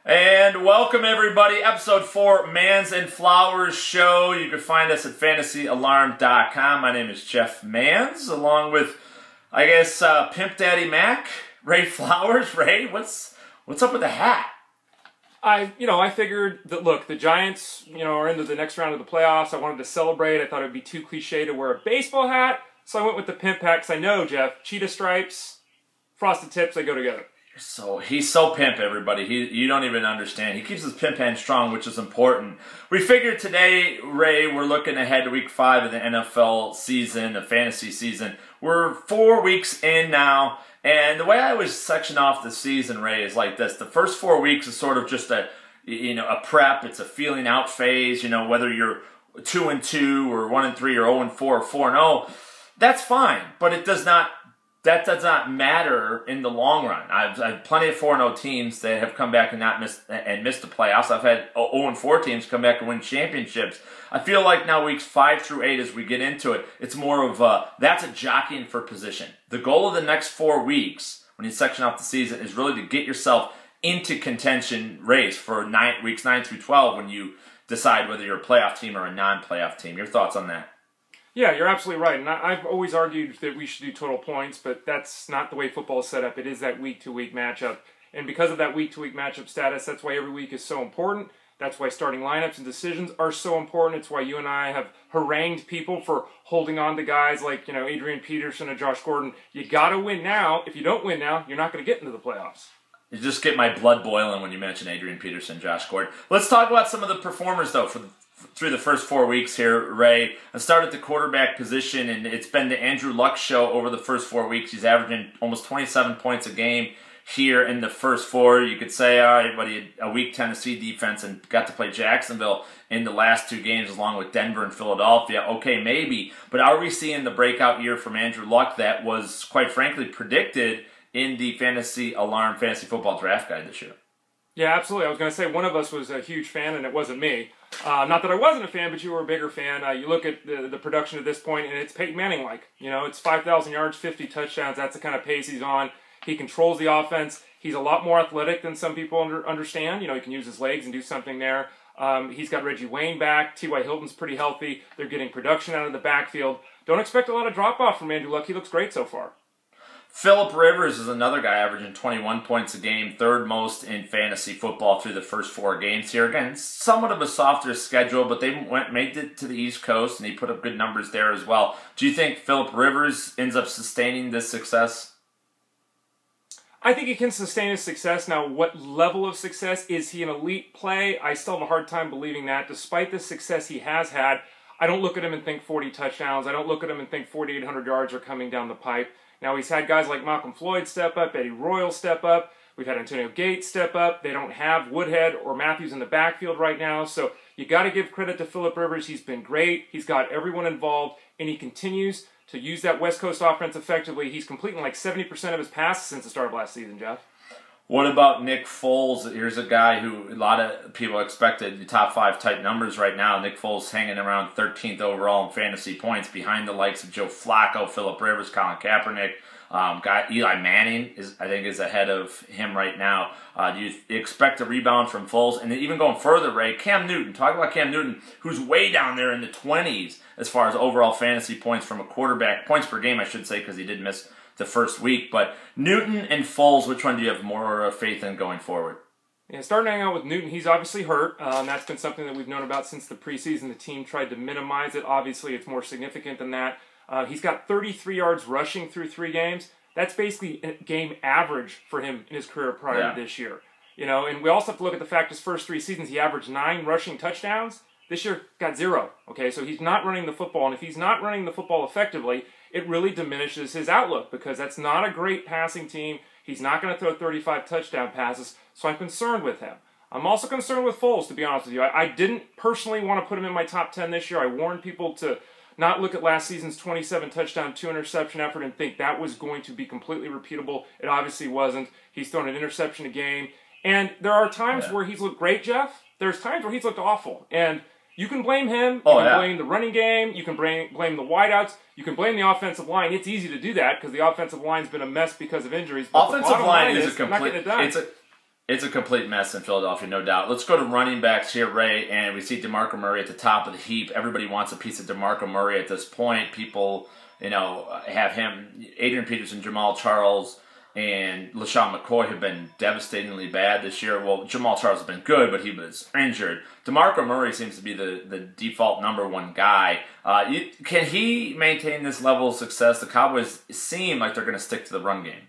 And welcome everybody, episode 4, Mans and Flowers Show. You can find us at fantasyalarm.com. My name is Jeff Mans, along with, Pimp Daddy Mac, Ray Flowers. Ray, what's up with the hat? I figured that, look, the Giants, are into the next round of the playoffs. I wanted to celebrate. I thought it would be too cliche to wear a baseball hat, so I went with the Pimp hat, because I know, Jeff, cheetah stripes, frosted tips, they go together. So he's so pimp, everybody. You don't even understand. He keeps his pimp hand strong, which is important. We figured today, Ray, we're looking ahead to week 5 of the NFL season, the fantasy season. We're 4 weeks in now, and the way I always section off the season, Ray, is like this. The first 4 weeks is sort of just a prep. It's a feeling out phase. Whether you're 2-2 or 1-3 or 0-4 or 4-0, that's fine. But that does not matter in the long run. I've had plenty of 4-0 teams that have come back and missed the playoffs. I've had 0-4 teams come back and win championships. I feel like now weeks 5 through 8, as we get into it, it's more of that's a jockeying for position. The goal of the next 4 weeks, when you section off the season, is really to get yourself into contention race for weeks 9 through 12 when you decide whether you're a playoff team or a non-playoff team. Your thoughts on that? Yeah, you're absolutely right. And I've always argued that we should do total points, but that's not the way football is set up. It is that week-to-week matchup. And because of that week-to-week matchup status, that's why every week is so important. That's why starting lineups and decisions are so important. It's why you and I have harangued people for holding on to guys like, Adrian Peterson and Josh Gordon. You got to win now. If you don't win now, you're not going to get into the playoffs. You just get my blood boiling when you mention Adrian Peterson, Josh Gordon. Let's talk about some of the performers, though, through the first 4 weeks here, Ray. I start at the quarterback position, and it's been the Andrew Luck show over the first 4 weeks. He's averaging almost 27 points a game here in the first 4. You could say, all right, but he had a weak Tennessee defense and got to play Jacksonville in the last 2 games along with Denver and Philadelphia. Okay, maybe, but are we seeing the breakout year from Andrew Luck that was, quite frankly, predicted in the Fantasy Alarm Fantasy Football Draft Guide this year? Yeah, absolutely. I was going to say one of us was a huge fan, and it wasn't me. Not that I wasn't a fan, but you were a bigger fan. You look at the production at this point, and it's Peyton Manning-like. It's 5,000 yards, 50 touchdowns. That's the kind of pace he's on. He controls the offense. He's a lot more athletic than some people understand. He can use his legs and do something there. He's got Reggie Wayne back. T.Y. Hilton's pretty healthy. They're getting production out of the backfield. Don't expect a lot of drop-off from Andrew Luck. He looks great so far. Phillip Rivers is another guy averaging 21 points a game, third most in fantasy football through the first 4 games here. Again, somewhat of a softer schedule, but they made it to the East Coast, and he put up good numbers there as well. Do you think Phillip Rivers ends up sustaining this success? I think he can sustain his success. Now, what level of success? Is he an elite play? I still have a hard time believing that. Despite the success he has had, I don't look at him and think 40 touchdowns. I don't look at him and think 4,800 yards are coming down the pipe. Now, he's had guys like Malcolm Floyd step up, Eddie Royal step up. We've had Antonio Gates step up. They don't have Woodhead or Matthews in the backfield right now. So you got to give credit to Phillip Rivers. He's been great. He's got everyone involved, and he continues to use that West Coast offense effectively. He's completing like 70% of his passes since the start of last season, Jeff. What about Nick Foles? Here's a guy who a lot of people expected the top 5 type numbers right now. Nick Foles hanging around 13th overall in fantasy points behind the likes of Joe Flacco, Phillip Rivers, Colin Kaepernick. Eli Manning is ahead of him right now. Do you expect a rebound from Foles? And then even going further, Ray, Cam Newton. Talk about Cam Newton, who's way down there in the 20s as far as overall fantasy points from a quarterback. Points per game, I should say, because he did miss the first week. But Newton and Foles, which one do you have more faith in going forward? Yeah, starting hanging out with Newton, he's obviously hurt. That's been something that we've known about since the preseason. The team tried to minimize it. Obviously, it's more significant than that. He's got 33 yards rushing through 3 games. That's basically a game average for him in his career prior to this year. And we also have to look at the fact his first 3 seasons, he averaged 9 rushing touchdowns. This year, got 0. Okay, so he's not running the football. And if he's not running the football effectively, it really diminishes his outlook because that's not a great passing team. He's not going to throw 35 touchdown passes, so I'm concerned with him. I'm also concerned with Foles, to be honest with you. I didn't personally want to put him in my top 10 this year. I warned people to not look at last season's 27 touchdown, 2 interception effort and think that was going to be completely repeatable. It obviously wasn't. He's thrown an interception a game. And there are times where he's looked great, Jeff. There's times where he's looked awful. And you can blame him. You can blame the running game. You can blame the wideouts. You can blame the offensive line. It's easy to do that because the offensive line's been a mess because of injuries. But offensive line is a complete... It's a complete mess in Philadelphia, no doubt. Let's go to running backs here, Ray, and we see DeMarco Murray at the top of the heap. Everybody wants a piece of DeMarco Murray at this point. People, have him. Adrian Peterson, Jamal Charles, and LaShawn McCoy have been devastatingly bad this year. Well, Jamal Charles has been good, but he was injured. DeMarco Murray seems to be the default number one guy. Can he maintain this level of success? The Cowboys seem like they're going to stick to the run game.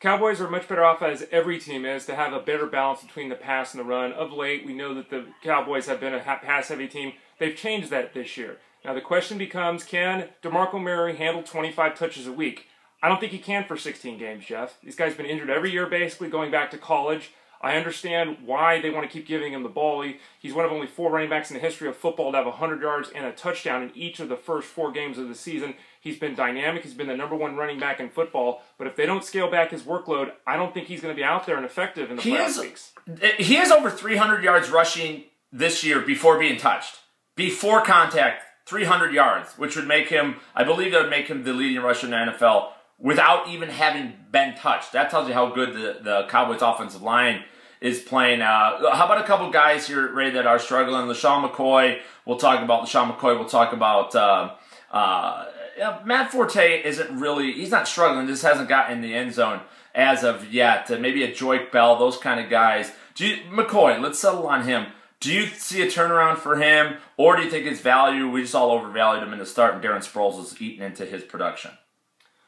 Cowboys are much better off, as every team is, to have a better balance between the pass and the run. Of late, we know that the Cowboys have been a pass-heavy team. They've changed that this year. Now, the question becomes, can DeMarco Murray handle 25 touches a week? I don't think he can for 16 games, Jeff. This guy's been injured every year, basically, going back to college. I understand why they want to keep giving him the ball. He's one of only 4 running backs in the history of football to have 100 yards and a touchdown in each of the first 4 games of the season. He's been dynamic. He's been the number 1 running back in football. But if they don't scale back his workload, I don't think he's going to be out there and effective in the playoff weeks. He has over 300 yards rushing this year before being touched. Before contact, 300 yards, which would make him, I believe that would make him the leading rusher in the NFL without even having been touched. That tells you how good the Cowboys offensive line is playing. How about a couple guys here, Ray, that are struggling? LaShawn McCoy. We'll talk about LaShawn McCoy. We'll talk about Matt Forte. He's not struggling. Just hasn't gotten in the end zone as of yet. Maybe a Joique Bell, those kind of guys. McCoy, let's settle on him. Do you see a turnaround for him, or do you think his value, we just all overvalued him in the start, and Darren Sproles was eating into his production?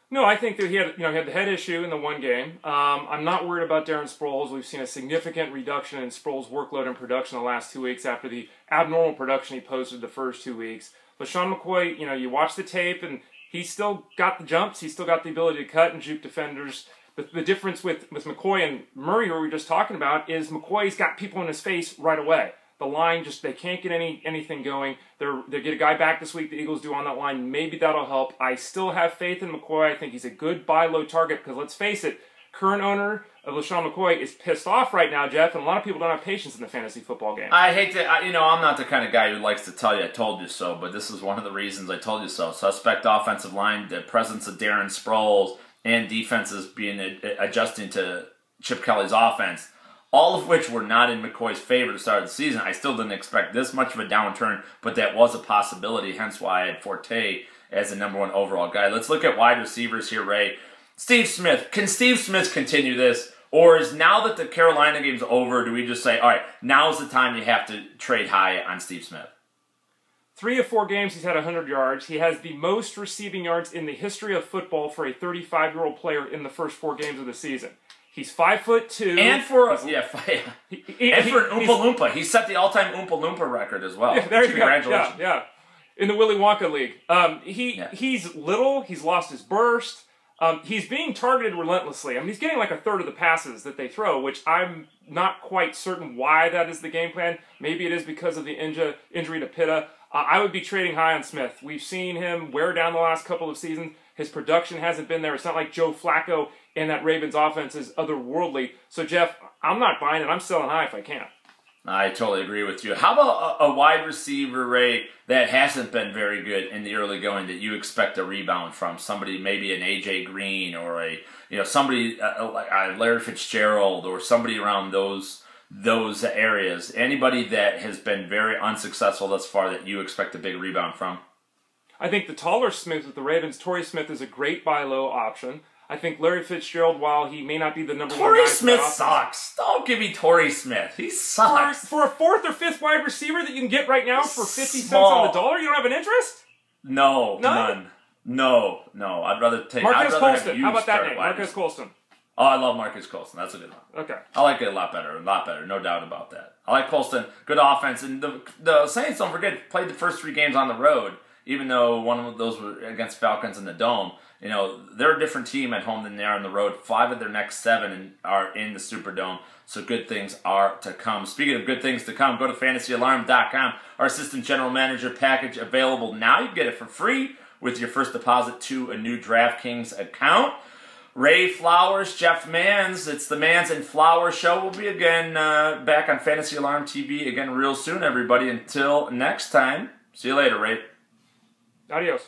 No, I think that he had the head issue in the one game. I'm not worried about Darren Sproles. We've seen a significant reduction in Sproles' workload and production the last 2 weeks after the abnormal production he posted the first 2 weeks. LaShawn McCoy, you watch the tape, and he's still got the jumps. He's still got the ability to cut and juke defenders. The difference with McCoy and Murray, who we were just talking about, is McCoy's got people in his face right away. The line they can't get anything going. They get a guy back this week, the Eagles do on that line. Maybe that'll help. I still have faith in McCoy. I think he's a good buy low target because let's face it, current owner of LaShawn McCoy is pissed off right now, Jeff, and a lot of people don't have patience in the fantasy football game. I hate to, I'm not the kind of guy who likes to tell you I told you so, but this is one of the reasons I told you so. Suspect offensive line, the presence of Darren Sproles, and defenses adjusting to Chip Kelly's offense. All of which were not in McCoy's favor to start the season. I still didn't expect this much of a downturn, but that was a possibility, hence why I had Forte as the number 1 overall guy. Let's look at wide receivers here, Ray. Steve Smith. Can Steve Smith continue this? Or is now that the Carolina game's over, do we just say, all right, now's the time you have to trade high on Steve Smith? 3 of 4 games he's had 100 yards. He has the most receiving yards in the history of football for a 35-year-old player in the first 4 games of the season. He's 5'2", and for an Oompa Loompa, he set the all-time Oompa Loompa record as well. Yeah, there you go. Congratulations! Yeah, in the Willy Wonka League. He's little. He's lost his burst. He's being targeted relentlessly. He's getting like a third of the passes that they throw, which I'm not quite certain why that is the game plan. Maybe it is because of the injury to Pitta. I would be trading high on Smith. We've seen him wear down the last couple of seasons. His production hasn't been there. It's not like Joe Flacco and that Ravens offense is otherworldly. So, Jeff, I'm not buying it. I'm selling high if I can. I totally agree with you. How about a wide receiver, Ray, that hasn't been very good in the early going that you expect a rebound from? Somebody, maybe an A.J. Green or somebody like Larry Fitzgerald or somebody around those areas. Anybody that has been very unsuccessful thus far that you expect a big rebound from? I think the taller Smith with the Ravens, Torrey Smith, is a great buy low option. I think Larry Fitzgerald, while he may not be the number 1 guy... Torrey Smith sucks. Don't give me Torrey Smith. He sucks. For a 4th or 5th wide receiver that you can get right now for 50 cents on the dollar, you don't have an interest? No, none. No. I'd rather take... Marquez Colston. How about that name? Marquez Colston. Oh, I love Marquez Colston. That's a good one. Okay. I like it a lot better. No doubt about that. I like Colston. Good offense. And the Saints, don't forget, played the first 3 games on the road, even though one of those were against Falcons in the Dome. They're a different team at home than they are on the road. 5 of their next 7 are in the Superdome, so good things are to come. Speaking of good things to come, go to fantasyalarm.com. Our assistant general manager package available now. You can get it for free with your first deposit to a new DraftKings account. Ray Flowers, Jeff Mans, it's the Mans and Flowers show. We'll be again back on Fantasy Alarm TV again real soon, everybody. Until next time, see you later, Ray. Adios.